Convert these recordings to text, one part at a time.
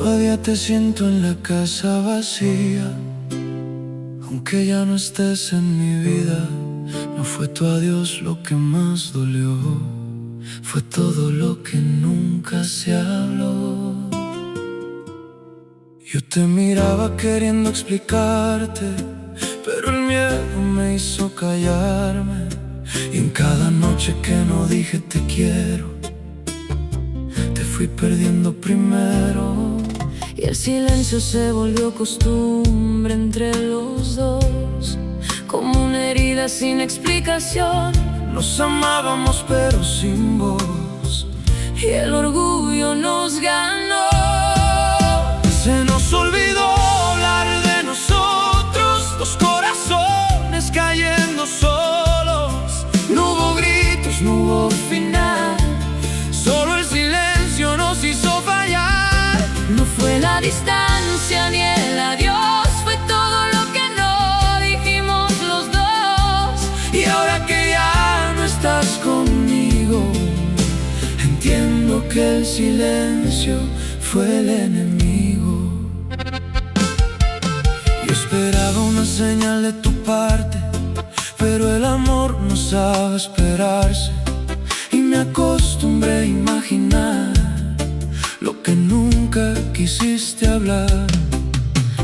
Todavía te siento en la casa vacía, aunque ya no estés en mi vida. No fue tu adiós lo que más dolió, fue todo lo que nunca se habló. Yo te miraba queriendo explicarte, pero el miedo me hizo callarme. Y en cada noche que no dije te quiero, te fui perdiendo primero. Y el silencio se volvió costumbre entre los dos, como una herida sin explicación. Nos amábamos pero sin voz, y el orgullo nos ganó. Se nos olvidó hablar de nosotros, dos corazones cayendo solos. No hubo gritos, no hubo final, solo el silencio nos hizo fallar. No fue la distancia ni el adiós, fue todo lo que no dijimos los dos. Y ahora que ya no estás conmigo, entiendo que el silencio fue el enemigo. Yo esperaba una señal de tu parte, pero el amor no sabe esperarse. Y me acostumbré a imaginar lo que nunca quisiste hablar.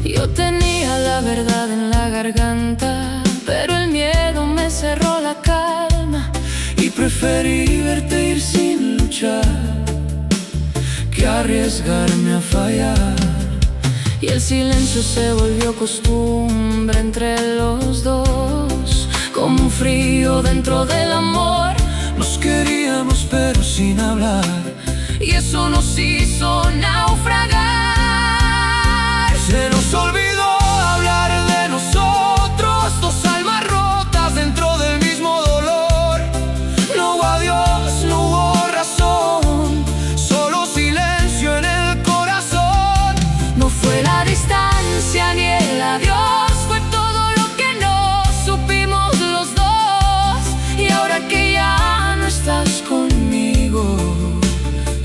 Yo tenía la verdad en la garganta, pero el miedo me cerró la calma. Y preferí verte ir sin luchar que arriesgarme a fallar. Y el silencio se volvió costumbre entre los dos, como un frío dentro del amor. Nos queríamos pero sin hablar, y eso nos hizo naufragar. Se nos olvidó hablar de nosotros, dos almas rotas dentro del mismo dolor. No hubo adiós, no hubo razón, solo silencio en el corazón. No fue la distancia ni el adiós, fue todo lo que no supimos los dos. Y ahora que ya no estás conmigo,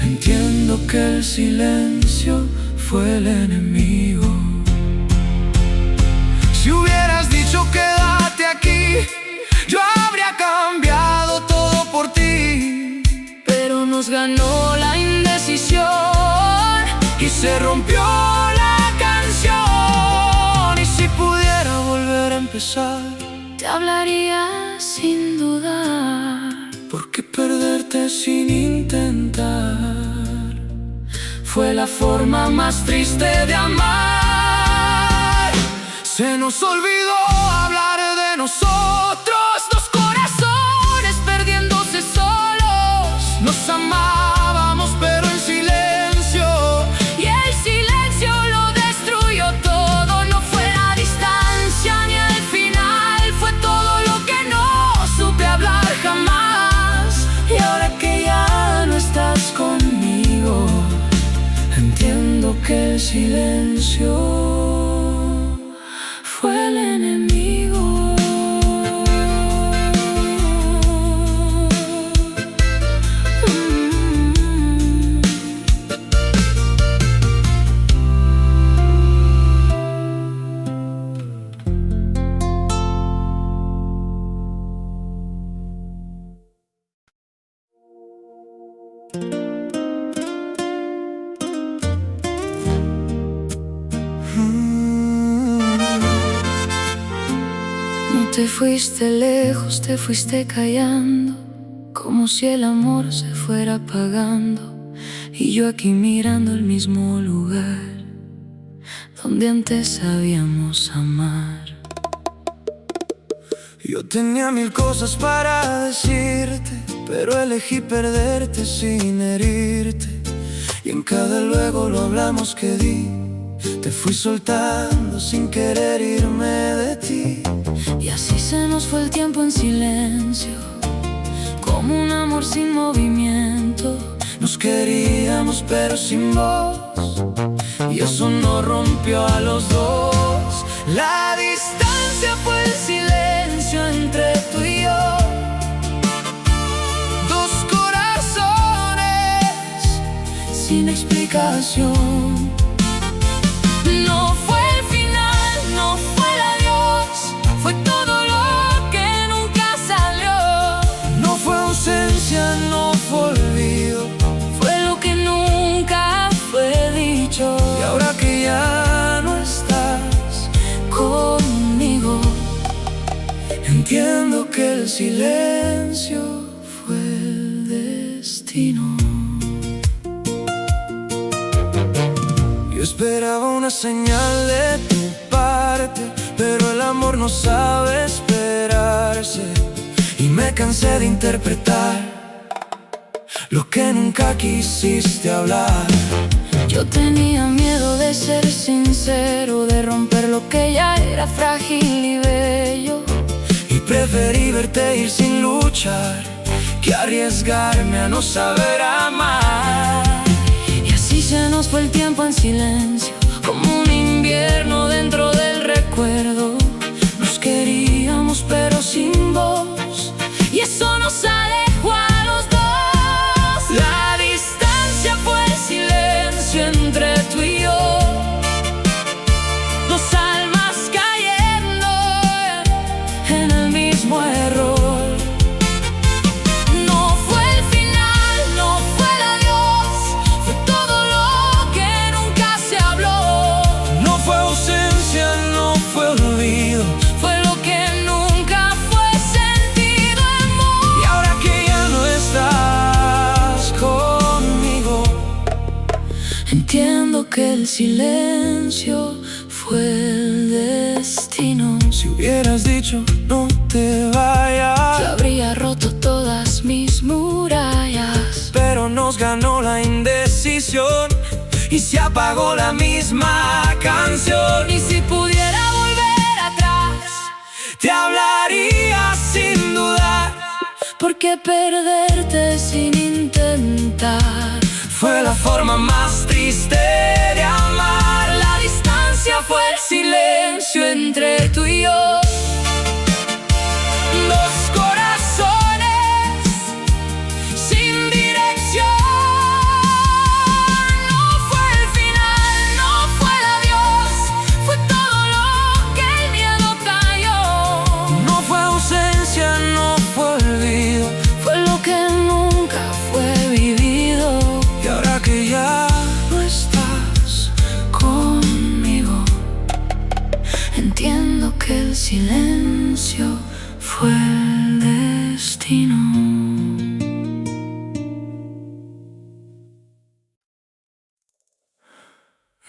entiendo que el silencio fue el enemigo. Si hubieras dicho quédate aquí, yo habría cambiado todo por ti. pero nos ganó la indecisión Y se rompió la canción. Y si pudiera volver a empezar, te hablaría sin dudar. ¿por qué perderte sin intentar? Fue la forma más triste de amar. Se nos olvidó hablar de nosotros, dos corazones perdiéndose solos. Nos amábamos pero en silencio, Y el silencio lo destruyó todo. No fue la distancia ni el final, fue todo lo que no supe hablar jamás. y ahora que ya no estás conmigo, entiendo que el silencio fue el enemigo. Te fuiste lejos, te fuiste callando, como si el amor se fuera apagando. Y yo aquí mirando el mismo lugar donde antes sabíamos amar. Yo tenía mil cosas para decirte, pero elegí perderte sin herirte. Y en cada luego lo hablamos que di, te fui soltando sin querer irme de ti. Y así se nos fue el tiempo en silencio, como un amor sin movimiento. Nos queríamos pero sin voz, y eso nos rompió a los dos. La distancia fue el silencio entre tú y yo, dos corazones sin explicación. No fue el final, no fue el adiós, fue todo lo que nunca salió. No fue ausencia, no fue olvido, Fue lo que nunca fue dicho. y ahora que ya no estás Conmigo, entiendo que el silencio fue el destino. Yo esperaba una señal de tu parte, pero el amor no sabe esperarse, y me cansé de interpretar lo que nunca quisiste hablar. yo tenía miedo de ser sincero, de romper lo que ya era frágil y bello. Y preferí verte ir sin luchar que arriesgarme a no saber amar. Y así se nos fue el tiempo en silencio, como un invierno dentro del recuerdo. Nos queríamos pero sin voz, y eso nos alejó a los dos. La distancia fue el silencio entre tú y yo, dos almas cayendo en el mismo error. No fue el final, no fue el adiós, fue todo lo que nunca se habló. No fue ausencia, no fue olvido, Fue lo que nunca fue sentido amor. y ahora que ya no estás conmigo, Entiendo que el silencio fue el destino. si hubieras dicho no te vayas, Yo habría roto todas mis murallas, pero nos ganó la indecisión y se apagó la misma canción. y si pudiera volver atrás, Te hablaría sin dudar, porque perderte sin intentar fue la forma más triste de amar. La distancia fue el silencio entre tú y yo, Dos corazones sin dirección. No fue el final, no fue el adiós, fue todo lo que el miedo cayó. no fue ausencia, no fue olvido, Fue lo que nunca fue vivido. y ahora que ya no estás Conmigo, entiendo que el silencio fue el destino.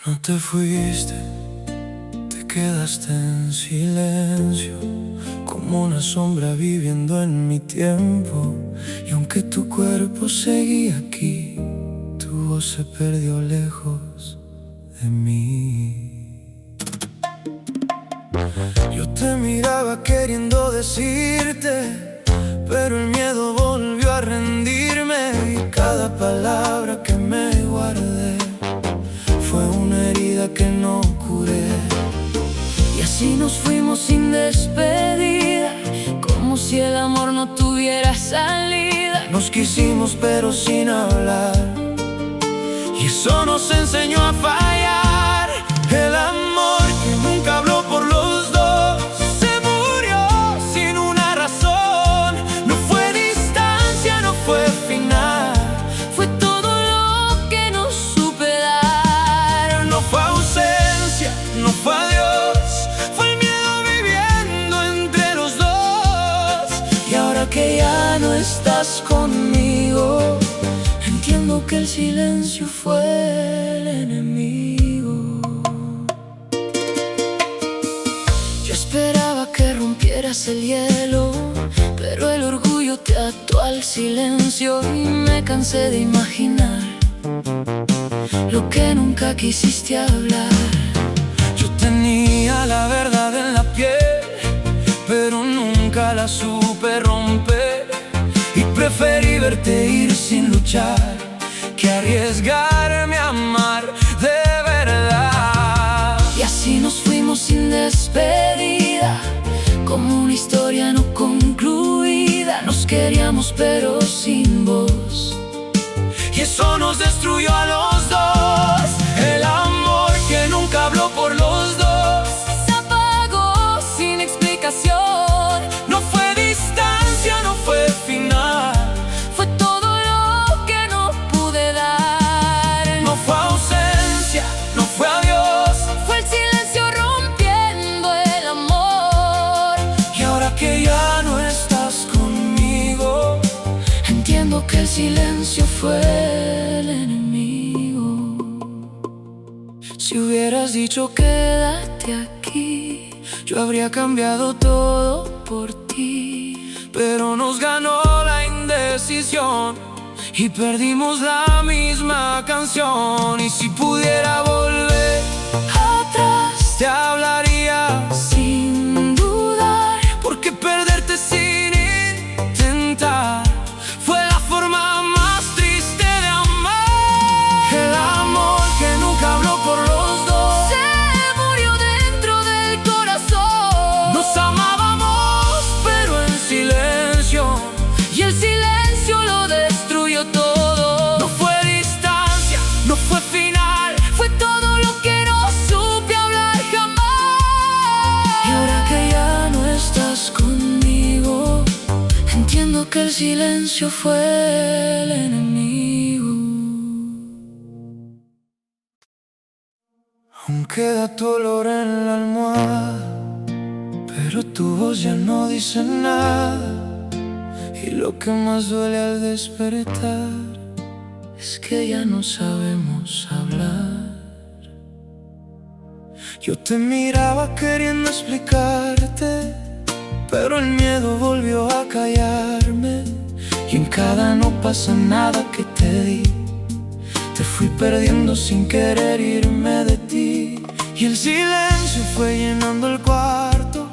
no te fuiste, te quedaste en silencio, como una sombra viviendo en mi tiempo. Y aunque tu cuerpo seguía aquí, tu voz se perdió lejos de mí. Yo te miraba queriendo decirte, pero el miedo volvió a rendirme, y cada palabra que me guardé fue una herida que no curé. Y así nos fuimos sin despedida, como si el amor no tuviera salida. Nos quisimos pero sin hablar, y eso nos enseñó a fallar. El amor que nunca habló por los dos se murió sin una razón. No fue distancia, no fue final, Fue todo lo que no supe dar. no fue ausencia, no fue adiós, fue el miedo viviendo entre los dos. Y ahora que ya no estás conmigo, entiendo que el silencio fue el enemigo. Yo esperaba que rompieras el hielo, pero el orgullo te ató al silencio, y me cansé de imaginar lo que nunca quisiste hablar. Yo tenía la verdad en la piel, pero nunca la supe romper, y preferí verte ir sin luchar que arriesgarme a amar de verdad. Y así nos fuimos sin despedida, como una historia no concluida. Nos queríamos pero sin voz, Y eso nos destruyó a los dos. El amor que nunca habló que el silencio fue el enemigo. Si hubieras dicho quédate aquí, yo habría cambiado todo por ti. Pero nos ganó la indecisión y perdimos la misma canción. Y si pudiera volver atrás, te hablaría sin dudar, porque perderte sin intentar fue la forma más triste de amar. El amor que nunca habló por los dos se murió dentro del corazón. Nos amábamos pero en silencio, y el silencio lo destruyó todo. No fue distancia, no fue final, fue todo lo que no supe hablar jamás. Y ahora que ya no estás conmigo, entiendo que el silencio fue el enemigo. Aún queda tu olor en la almohada, pero tu voz ya no dice nada. Y lo que más duele al despertar es que ya no sabemos hablar. Yo te miraba queriendo explicarte, pero el miedo volvió a callarme. Y en cada no pasa nada que te di, te fui perdiendo sin querer irme de ti. Y el silencio fue llenando el cuarto,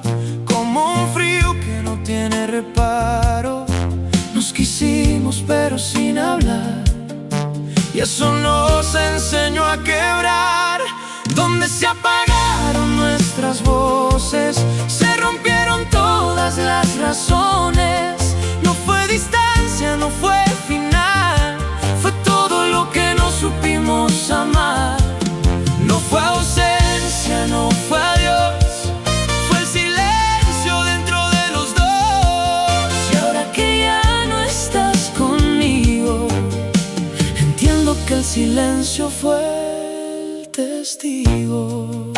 como un frío que no tiene reparo. Nos quisimos pero sin hablar, y eso nos enseñó a quebrar. Donde se apagaron nuestras voces, se rompieron todas las razones. No fue distancia, no fue final, fue todo lo que no supimos amar. No fue ausencia, no fue adiós, fue el silencio dentro de los dos. Y ahora que ya no estás conmigo, entiendo que el silencio fue el testigo.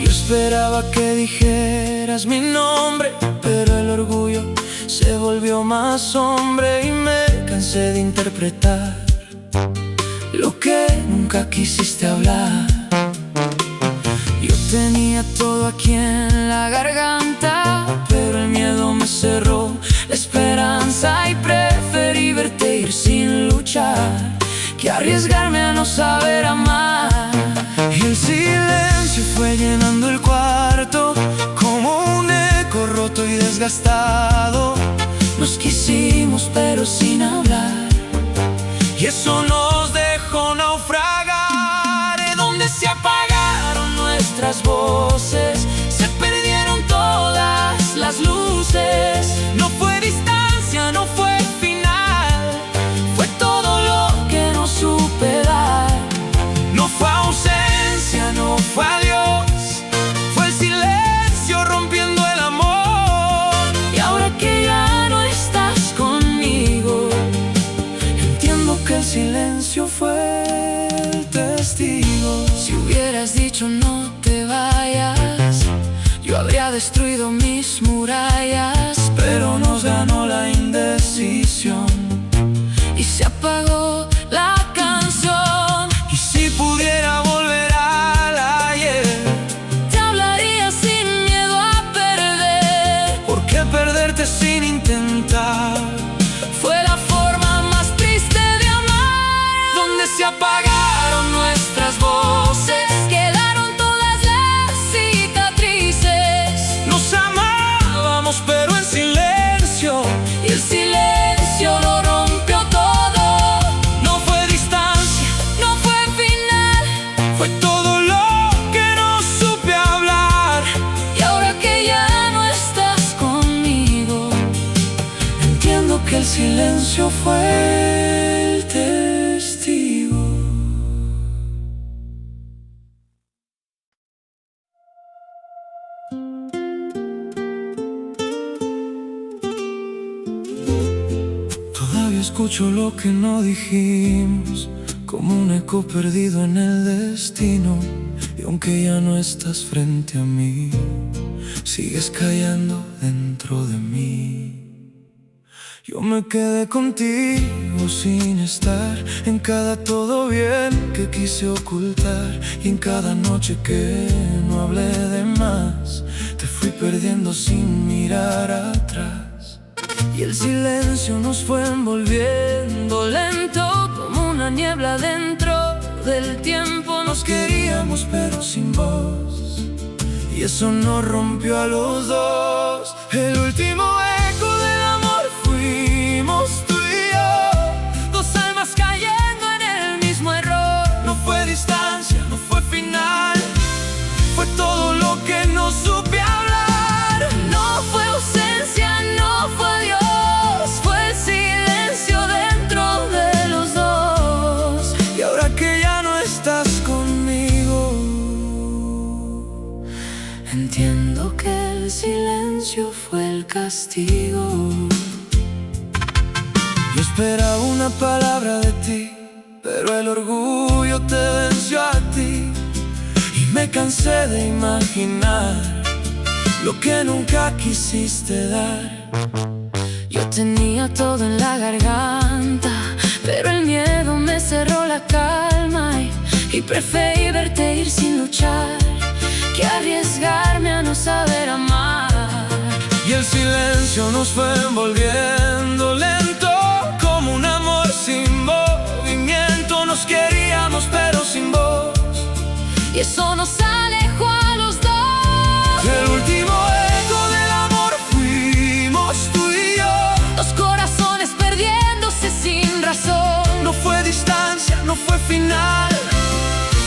Yo esperaba que dijeras mi nombre, pero el orgullo se volvió más hombre. Y me cansé de interpretar lo que nunca quisiste hablar. Yo tenía todo aquí en la garganta, pero el miedo me cerró la esperanza. Y preferí verte ir sin luchar que arriesgarme a no saber amar. Y el silencio fue llenando el cuarto, como un eco roto y desgastado. Nos quisimos pero sin hablar, y eso nos dejó naufragar. Donde se apagaron nuestras voces, se perdieron todas las luces. No fue distancia, no fue final, fue todo lo que no supe dar. No fue ausencia, no fue adiós, fue el silencio rompiendo el amor. y ahora que ya no estás conmigo, Entiendo que el silencio fue el testigo. si hubieras dicho no te vayas, yo habría destruido mis murallas. Pero nos ganó la indecisión Y se apagó la canción. y si pudiera volver al ayer, Te hablaría sin miedo a perder, ¿por qué perderte sin intentar? fue la forma más triste de amar. Donde se apagaron nuestras voces, Quedaron todas las cicatrices. nos amábamos pero en silencio, Y el silencio lo rompió todo. no fue distancia, No fue final, fue todo lo que no supe hablar. y ahora que ya no estás conmigo, Entiendo que el silencio fue el testigo. Todavía escucho lo que no dijimos, como un eco perdido en el destino. Y aunque ya no estás frente a mí, sigues callando dentro de mí. Yo me quedé contigo sin estar en cada todo bien que quise ocultar, y en cada noche que no hablé de más te fui perdiendo sin mirar atrás. Y el silencio nos fue envolviendo lento como una niebla dentro del tiempo. Nos queríamos pero sin voz, y eso nos rompió a los dos. El último eco del amor fuimos tú y yo, dos almas cayendo en el mismo error. No fue distancia, no fue final, fue todo lo que no supe hablar. No fue ausencia, no fue adiós, fue el silencio dentro de los dos. Y ahora que ya no estás conmigo, entiendo que el silencio fue el castigo. Yo esperaba una palabra de ti, pero el orgullo te venció a ti, y me cansé de imaginar lo que nunca quisiste dar. Yo tenía todo en la garganta, pero el miedo me cerró la calma, y preferí verte ir sin luchar que arriesgarme a no saber amar. Y el silencio nos fue envolviendo lento como un amor sin movimiento. Nos queríamos pero sin voz, y eso nos alejó a los dos. El último eco del amor fuimos tú y yo, dos corazones perdiéndose sin razón. No fue distancia, no fue final,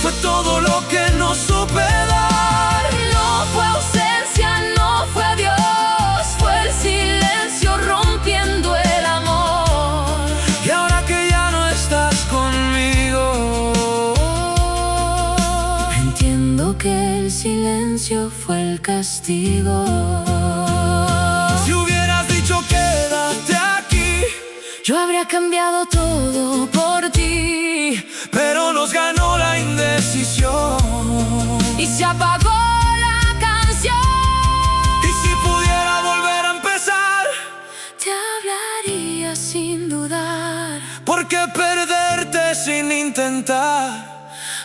fue todo lo que no supe dar. No fue ausencia, no fue adiós, fue el silencio rompiendo el amor. Y ahora que ya no estás conmigo, entiendo que el silencio fue el castigo. Si hubieras dicho quédate aquí, yo habría cambiado todo por ti, pero nos ganó la indecisión y se apagó la canción. Y si pudiera volver a empezar, te hablaría sin dudar, porque perderte sin intentar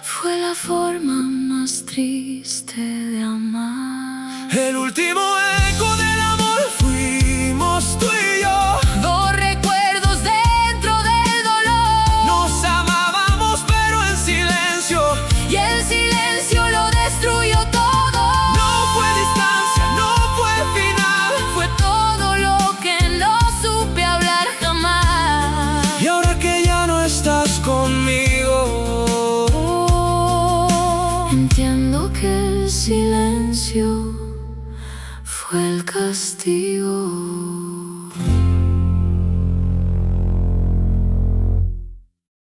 fue la forma más triste de amar. El último eco del amor fuimos tú y yo, dos recuerdos dentro del dolor. Nos amábamos pero en silencio, y el silencio lo destruyó todo. No fue distancia, no fue final, fue todo lo que no supe hablar jamás. Y ahora que ya no estás conmigo, entiendo que el silencio fue el castigo.